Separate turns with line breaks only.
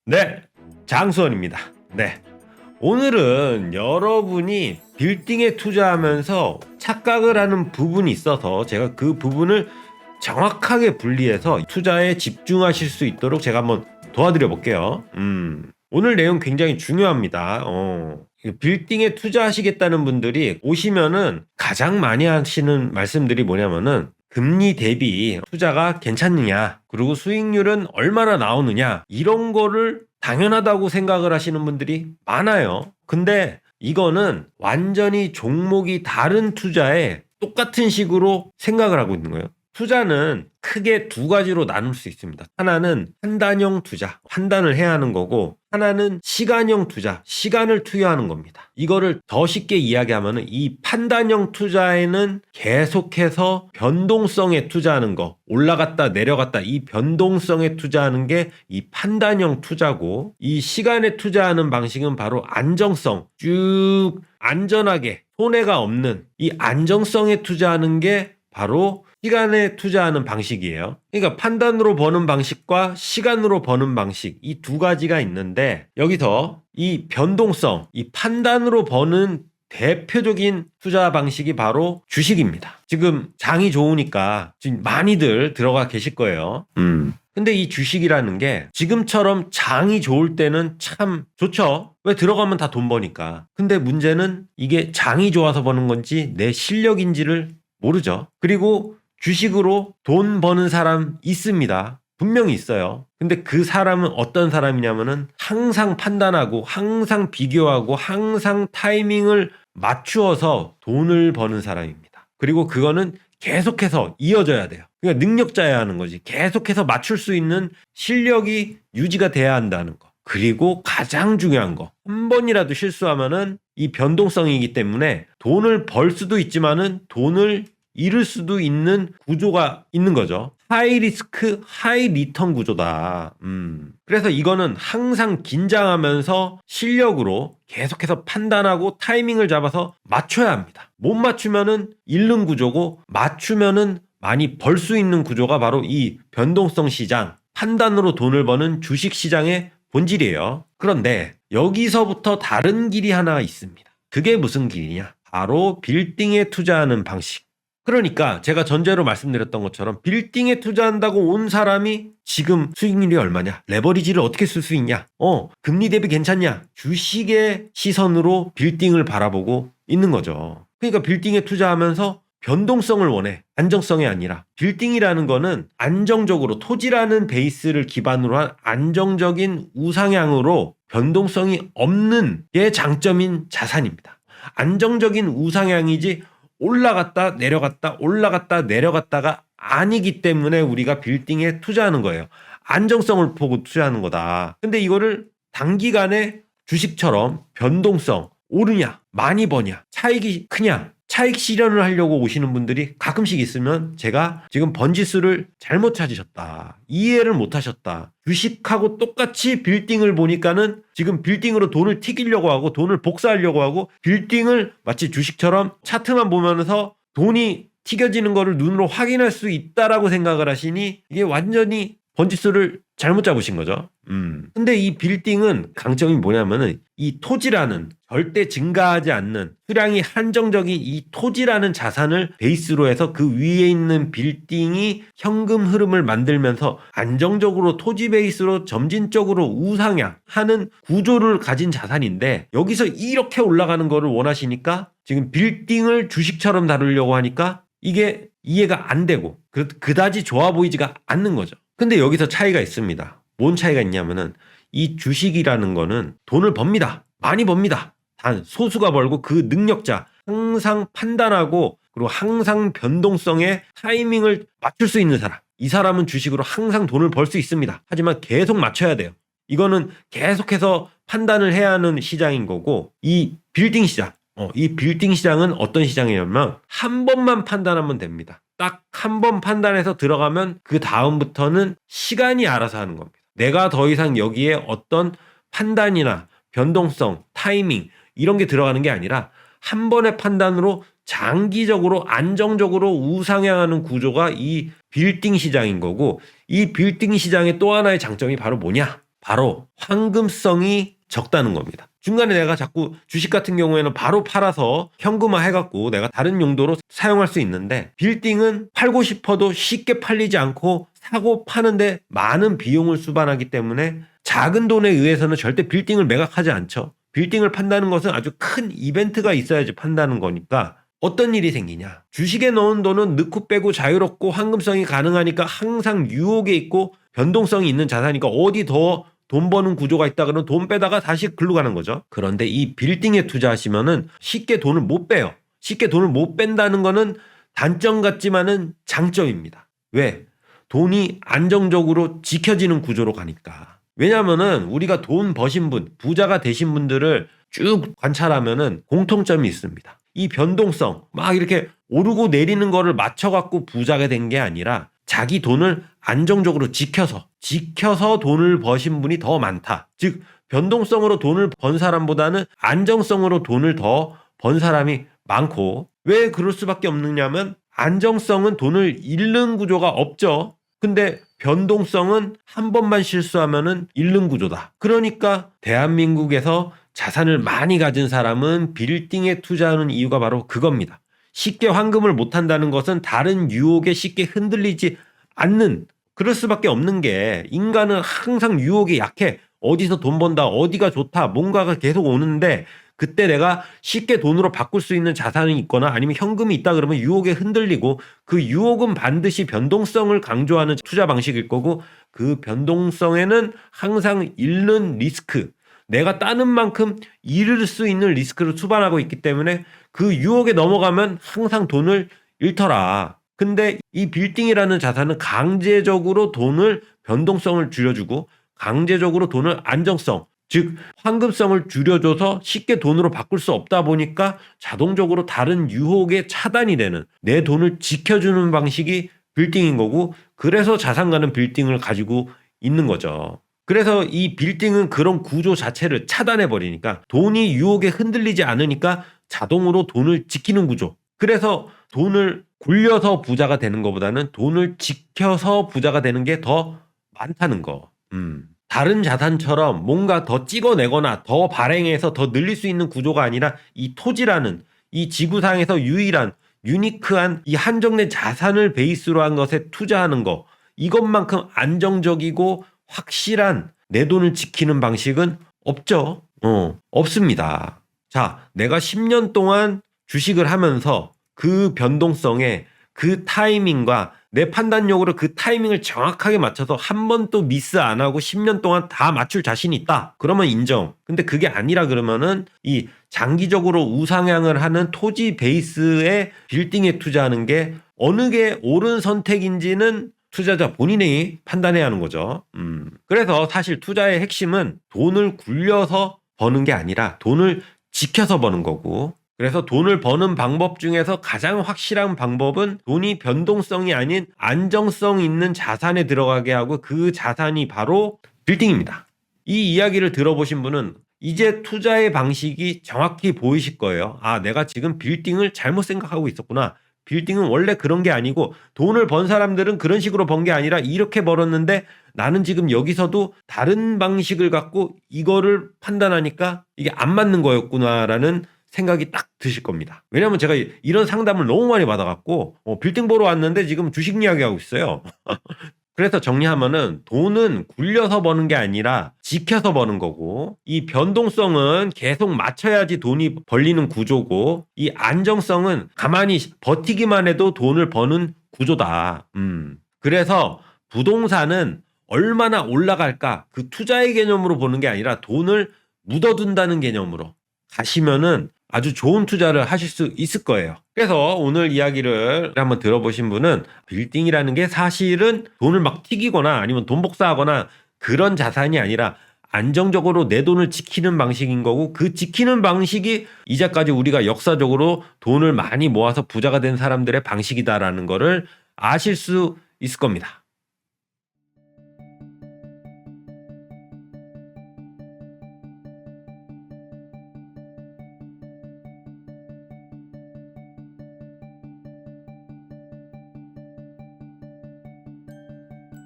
네, 장수원입니다. 네, 오늘은 여러분이 빌딩에 투자하면서 착각을 하는 부분이 있어서 제가 그 부분을 정확하게 분리해서 투자에 집중하실 수 있도록 제가 한번 도와드려 볼게요. 오늘 내용 굉장히 중요합니다. 빌딩에 투자하시겠다는 분들이 오시면은 가장 많이 하시는 말씀들이 뭐냐면은 금리 대비 투자가 괜찮느냐, 그리고 수익률은 얼마나 나오느냐, 이런 거를 당연하다고 생각을 하시는 분들이 많아요. 근데 이거는 완전히 종목이 다른 투자에 똑같은 식으로 생각을 하고 있는 거예요. 투자는 크게 두 가지로 나눌 수 있습니다. 하나는 판단형 투자, 판단을 해야 하는 거고, 하나는 시간형 투자, 시간을 투여하는 겁니다. 이거를 더 쉽게 이야기하면 이 판단형 투자에는 계속해서 변동성에 투자하는 거, 올라갔다 내려갔다 이 변동성에 투자하는 게 이 판단형 투자고, 이 시간에 투자하는 방식은 바로 안정성, 쭉 안전하게 손해가 없는 이 안정성에 투자하는 게 바로 시간에 투자하는 방식이에요. 그러니까 판단으로 버는 방식과 시간으로 버는 방식, 이 두 가지가 있는데, 여기서 이 변동성, 이 판단으로 버는 대표적인 투자 방식이 바로 주식입니다. 지금 장이 좋으니까 지금 많이들 들어가 계실 거예요. 근데 이 주식이라는 게 지금처럼 장이 좋을 때는 참 좋죠. 왜? 들어가면 다 돈 버니까. 근데 문제는 이게 장이 좋아서 버는 건지 내 실력인지를 모르죠. 그리고 주식으로 돈 버는 사람 있습니다. 분명히 있어요. 근데 그 사람은 어떤 사람이냐면은 항상 판단하고 항상 비교하고 항상 타이밍을 맞추어서 돈을 버는 사람입니다. 그리고 그거는 계속해서 이어져야 돼요. 그러니까 능력자여야 하는 거지. 계속해서 맞출 수 있는 실력이 유지가 돼야 한다는 거. 그리고 가장 중요한 거, 한 번이라도 실수하면은 이 변동성이기 때문에 돈을 벌 수도 있지만은 돈을 잃을 수도 있는 구조가 있는 거죠. 하이 리스크, 하이 리턴 구조다. 그래서 이거는 항상 긴장하면서 실력으로 계속해서 판단하고 타이밍을 잡아서 맞춰야 합니다. 못 맞추면은 잃는 구조고, 맞추면은 많이 벌 수 있는 구조가 바로 이 변동성 시장, 판단으로 돈을 버는 주식 시장의 본질이에요. 그런데 여기서부터 다른 길이 하나 있습니다. 그게 무슨 길이냐? 바로 빌딩에 투자하는 방식. 그러니까 제가 전제로 말씀드렸던 것처럼 빌딩에 투자한다고 온 사람이 지금 수익률이 얼마냐? 레버리지를 어떻게 쓸 수 있냐? 금리 대비 괜찮냐? 주식의 시선으로 빌딩을 바라보고 있는 거죠. 그러니까 빌딩에 투자하면서 변동성을 원해. 안정성이 아니라. 빌딩이라는 거는 안정적으로 토지라는 베이스를 기반으로 한 안정적인 우상향으로 변동성이 없는 게 장점인 자산입니다. 안정적인 우상향이지 올라갔다 내려갔다 올라갔다 내려갔다가 아니기 때문에 우리가 빌딩에 투자하는 거예요. 안정성을 보고 투자하는 거다. 근데 이거를 단기간에 주식처럼 변동성, 오르냐 많이 버냐 차익이 크냐, 차익 실현을 하려고 오시는 분들이 가끔씩 있으면 제가 지금 번지수를 잘못 찾으셨다, 이해를 못 하셨다, 주식하고 똑같이 빌딩을 보니까는 지금 빌딩으로 돈을 튀기려고 하고 돈을 복사하려고 하고 빌딩을 마치 주식처럼 차트만 보면서 돈이 튀겨지는 거를 눈으로 확인할 수 있다라고 생각을 하시니 이게 완전히 번지수를 잘못 잡으신 거죠. 근데 이 빌딩은 강점이 뭐냐면은 이 토지라는 절대 증가하지 않는 수량이 한정적인 이 토지라는 자산을 베이스로 해서 그 위에 있는 빌딩이 현금 흐름을 만들면서 안정적으로 토지 베이스로 점진적으로 우상향하는 구조를 가진 자산인데, 여기서 이렇게 올라가는 거를 원하시니까 지금 빌딩을 주식처럼 다루려고 하니까 이게 이해가 안 되고 그다지 좋아 보이지가 않는 거죠. 근데 여기서 차이가 있습니다. 뭔 차이가 있냐면은 이 주식이라는 거는 돈을 법니다. 많이 법니다. 단 소수가 벌고 그 능력자, 항상 판단하고 그리고 항상 변동성에 타이밍을 맞출 수 있는 사람, 이 사람은 주식으로 항상 돈을 벌 수 있습니다. 하지만 계속 맞춰야 돼요. 이거는 계속해서 판단을 해야 하는 시장인 거고, 이 빌딩 시장, 이 빌딩 시장은 어떤 시장이냐면 한 번만 판단하면 됩니다. 딱 한 번 판단해서 들어가면 그 다음부터는 시간이 알아서 하는 겁니다. 내가 더 이상 여기에 어떤 판단이나 변동성, 타이밍 이런 게 들어가는 게 아니라 한 번의 판단으로 장기적으로 안정적으로 우상향하는 구조가 이 빌딩 시장인 거고, 이 빌딩 시장의 또 하나의 장점이 바로 뭐냐? 바로 황금성이 적다는 겁니다. 중간에 내가 자꾸 주식 같은 경우에는 바로 팔아서 현금화 해갖고 내가 다른 용도로 사용할 수 있는데, 빌딩은 팔고 싶어도 쉽게 팔리지 않고 사고 파는데 많은 비용을 수반하기 때문에 작은 돈에 의해서는 절대 빌딩을 매각하지 않죠. 빌딩을 판다는 것은 아주 큰 이벤트가 있어야지 판다는 거니까 어떤 일이 생기냐. 주식에 넣은 돈은 넣고 빼고 자유롭고 황금성이 가능하니까 항상 유혹에 있고 변동성이 있는 자산이니까 어디 더 돈 버는 구조가 있다 그러면 돈 빼다가 다시 글로 가는 거죠. 그런데 이 빌딩에 투자하시면은 쉽게 돈을 못 빼요. 쉽게 돈을 못 뺀다는 거는 단점 같지만은 장점입니다. 왜? 돈이 안정적으로 지켜지는 구조로 가니까. 왜냐면은 우리가 돈 버신 분, 부자가 되신 분들을 쭉 관찰하면은 공통점이 있습니다. 이 변동성, 막 이렇게 오르고 내리는 거를 맞춰갖고 부자가 된 게 아니라 자기 돈을 안정적으로 지켜서 돈을 버신 분이 더 많다. 즉 변동성으로 돈을 번 사람보다는 안정성으로 돈을 더 번 사람이 많고, 왜 그럴 수밖에 없느냐면 안정성은 돈을 잃는 구조가 없죠. 근데 변동성은 한 번만 실수하면은 잃는 구조다. 그러니까 대한민국에서 자산을 많이 가진 사람은 빌딩에 투자하는 이유가 바로 그겁니다. 쉽게 환금을 못한다는 것은 다른 유혹에 쉽게 흔들리지 않는, 그럴 수밖에 없는 게, 인간은 항상 유혹에 약해. 어디서 돈 번다, 어디가 좋다, 뭔가가 계속 오는데 그때 내가 쉽게 돈으로 바꿀 수 있는 자산이 있거나 아니면 현금이 있다 그러면 유혹에 흔들리고, 그 유혹은 반드시 변동성을 강조하는 투자 방식일 거고, 그 변동성에는 항상 잃는 리스크, 내가 따는 만큼 잃을 수 있는 리스크를 수반하고 있기 때문에 그 유혹에 넘어가면 항상 돈을 잃더라. 근데 이 빌딩이라는 자산은 강제적으로 돈을 변동성을 줄여주고 강제적으로 돈을 안정성, 즉 황금성을 줄여줘서 쉽게 돈으로 바꿀 수 없다 보니까 자동적으로 다른 유혹에 차단이 되는, 내 돈을 지켜주는 방식이 빌딩인 거고, 그래서 자산가는 빌딩을 가지고 있는 거죠. 그래서 이 빌딩은 그런 구조 자체를 차단해 버리니까 돈이 유혹에 흔들리지 않으니까 자동으로 돈을 지키는 구조. 그래서 돈을 굴려서 부자가 되는 것보다는 돈을 지켜서 부자가 되는 게 더 많다는 거. 다른 자산처럼 뭔가 더 찍어내거나 더 발행해서 더 늘릴 수 있는 구조가 아니라, 이 토지라는 이 지구상에서 유일한 유니크한 이 한정된 자산을 베이스로 한 것에 투자하는 거, 이것만큼 안정적이고 확실한 내 돈을 지키는 방식은 없죠. 없습니다. 자, 내가 10년 동안 주식을 하면서 그 변동성에 그 타이밍과 내 판단력으로 그 타이밍을 정확하게 맞춰서 한 번도 미스 안 하고 10년 동안 다 맞출 자신이 있다. 그러면 인정. 근데 그게 아니라 그러면은 이 장기적으로 우상향을 하는 토지 베이스의 빌딩에 투자하는 게 어느 게 옳은 선택인지는 투자자 본인이 판단해야 하는 거죠. 그래서 사실 투자의 핵심은 돈을 굴려서 버는 게 아니라 돈을 지켜서 버는 거고, 그래서 돈을 버는 방법 중에서 가장 확실한 방법은 돈이 변동성이 아닌 안정성 있는 자산에 들어가게 하고, 그 자산이 바로 빌딩입니다. 이 이야기를 들어보신 분은 이제 투자의 방식이 정확히 보이실 거예요. 아, 내가 지금 빌딩을 잘못 생각하고 있었구나. 빌딩은 원래 그런 게 아니고, 돈을 번 사람들은 그런 식으로 번 게 아니라 이렇게 벌었는데 나는 지금 여기서도 다른 방식을 갖고 이거를 판단하니까 이게 안 맞는 거였구나라는 생각이 딱 드실 겁니다. 왜냐면 제가 이런 상담을 너무 많이 받아갖고 빌딩 보러 왔는데 지금 주식 이야기하고 있어요. 그래서 정리하면은 돈은 굴려서 버는 게 아니라 지켜서 버는 거고, 이 변동성은 계속 맞춰야지 돈이 벌리는 구조고, 이 안정성은 가만히 버티기만 해도 돈을 버는 구조다. 그래서 부동산은 얼마나 올라갈까, 그 투자의 개념으로 보는 게 아니라 돈을 묻어둔다는 개념으로 가시면은 아주 좋은 투자를 하실 수 있을 거예요. 그래서 오늘 이야기를 한번 들어보신 분은 빌딩이라는 게 사실은 돈을 막 튀기거나 아니면 돈 복사하거나 그런 자산이 아니라 안정적으로 내 돈을 지키는 방식인 거고, 그 지키는 방식이 이제까지 우리가 역사적으로 돈을 많이 모아서 부자가 된 사람들의 방식이다라는 거를 아실 수 있을 겁니다.